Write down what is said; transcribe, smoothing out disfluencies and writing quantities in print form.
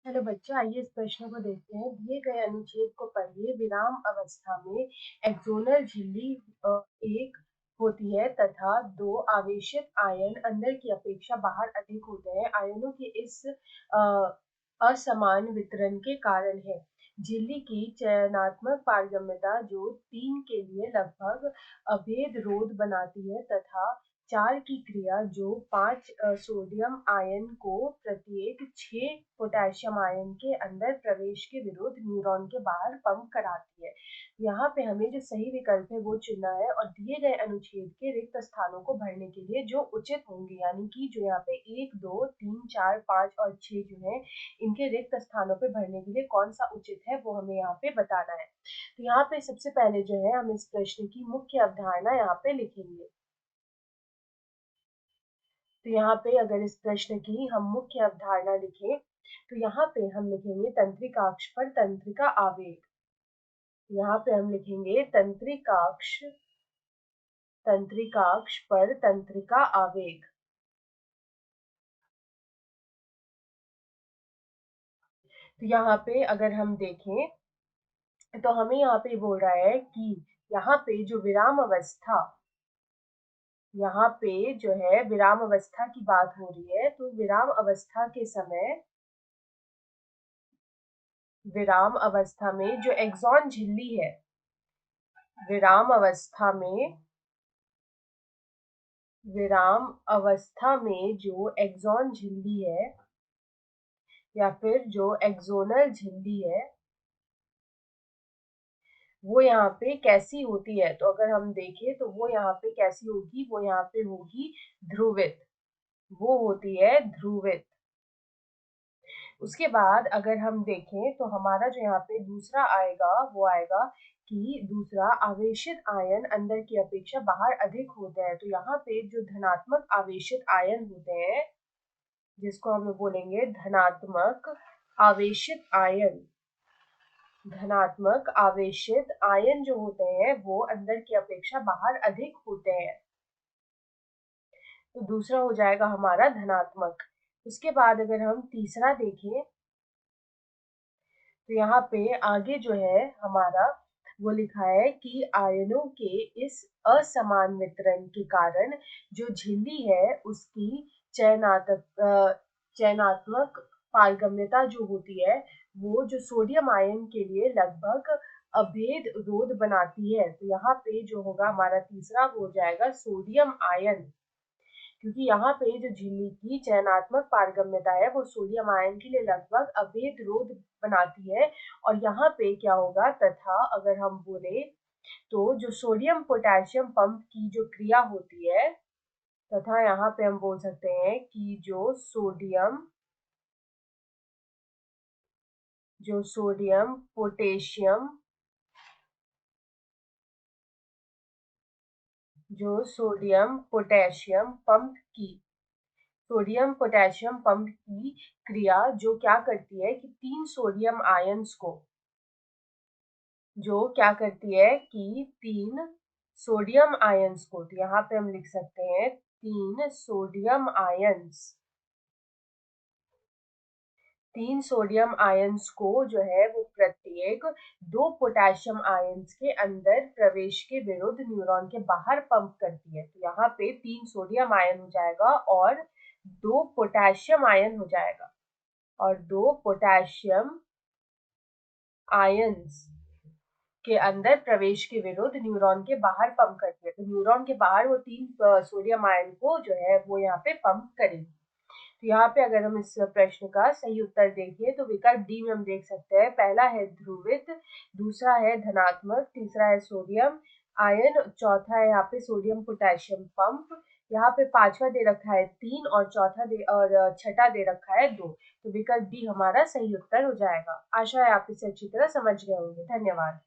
Hello बच्चों, आइए इस प्रश्न को देखते हैं। दिए गए अनुच्छेद को पढ़िए। विराम अवस्था में एक्सोनल झिल्ली एक होती है तथा दो आवेशित आयन अंदर की अपेक्षा बाहर अधिक होते हैं। आयनों के इस अ, असमान वितरण के कारण है। झिल्ली की चयनात्मक पारगम्यता जो 3 के लिए लगभग अभेद रोध बनाती है तथा 4 की क्रिया जो 5 सोडियम आयन को प्रत्येक 6 पोटेशियम आयन के अंदर प्रवेश के विरुद्ध न्यूरॉन के बाहर पंप कराती है। यहाँ पे हमें जो सही विकल्प है वो चुनना है और दिए गए अनुच्छेद के रिक्त स्थानों को भरने के लिए जो उचित होंगे, यानी कि जो यहाँ पे 1, 2, 3, 4, 5 और 6 जो है इनके रिक्त स्थानों पे भरने के लिए कौन सा उचित है वो हमें यहाँ पे बताना है। तो यहाँ पे सबसे पहले जो है हम इस प्रश्न की मुख्य अवधारणा यहाँ पे लिखेंगे। तो यहाँ पे अगर इस प्रश्न की हम मुख्य अवधारणा लिखें तो यहाँ पे हम लिखेंगे तंत्रिकाक्ष पर तंत्रिका आवेग। यहाँ पे हम लिखेंगे तंत्रिकाक्ष पर तंत्रिका आवेग। तो यहाँ पे अगर हम देखें तो हमें यहाँ पे बोल रहा है कि यहाँ पे जो यहाँ पे जो है विराम अवस्था की बात हो रही है। तो विराम अवस्था के समय विराम अवस्था में जो एक्सॉन झिल्ली है, विराम अवस्था में विराम अवस्था में जो एक्सॉन झिल्ली है या फिर जो एक्सोनल झिल्ली है वो यहाँ पे कैसी होती है। तो अगर हम देखें तो वो यहाँ पे कैसी होगी, वो यहाँ पे होगी ध्रुवित, वो होती है ध्रुवित। उसके बाद अगर हम देखें तो हमारा जो यहाँ पे दूसरा आएगा वो आएगा कि दूसरा आवेशित आयन अंदर की अपेक्षा बाहर अधिक होते हैं। तो यहाँ पे जो धनात्मक आवेशित आयन होते हैं जिसको हम बोलेंगे धनात्मक आवेशित आयन, धनात्मक आवेशित आयन जो होते हैं वो अंदर की अपेक्षा बाहर अधिक होते हैं। तो दूसरा हो जाएगा हमारा धनात्मक। उसके बाद अगर हम तीसरा देखें तो यहाँ पे आगे जो है हमारा वो लिखा है कि आयनों के इस असमान वितरण के कारण जो झिल्ली है उसकी चयनात्मक पारगम्यता जो होती है वो जो सोडियम आयन के लिए लगभग अभेद रोध बनाती है। तो यहाँ पे जो होगा हमारा तीसरा वो हो जाएगा सोडियम आयन, क्योंकि यहाँ पे जो झिल्ली की चयनात्मक पारगम्यता है वो सोडियम आयन के लिए लगभग अभेद रोध बनाती है। और यहाँ पे क्या होगा तथा अगर हम बोले तो जो सोडियम पोटेशियम पंप की जो क्रिया होती है तथा यहाँ पे हम बोल सकते हैं कि जो sodium potassium sodium potassium pump की क्रिया जो क्या करती है कि तीन सोडियम आयंस को जो क्या करती है कि तीन सोडियम आयंस को, तो यहाँ पे हम लिख सकते हैं तीन सोडियम आयंस को जो है वो प्रत्येक दो पोटेशियम आयंस के अंदर प्रवेश के विरुद्ध न्यूरॉन के बाहर पंप करती है। तो यहाँ पे 3 सोडियम आयन हो जाएगा और 2 पोटेशियम आयन हो जाएगा और 2 पोटेशियम आयंस के अंदर प्रवेश के विरुद्ध न्यूरॉन के बाहर पंप करती है। तो न्यूरॉन के बाहर वो 3 सोडियम आयन को जो है वो यहाँ पे पंप करेगी। तो यहाँ पे अगर हम इस प्रश्न का सही उत्तर देखें तो विकल्प डी में हम देख सकते हैं। पहला है ध्रुवित, दूसरा है धनात्मक, तीसरा है सोडियम आयन, चौथा है यहाँ पे सोडियम पोटेशियम पंप, यहाँ पे पांचवा दे रखा है 3 और छठा दे रखा है 2। तो विकल्प डी हमारा सही उत्तर हो जाएगा। आशा है आप इसे अच्छी तरह समझ गए होंगे। धन्यवाद।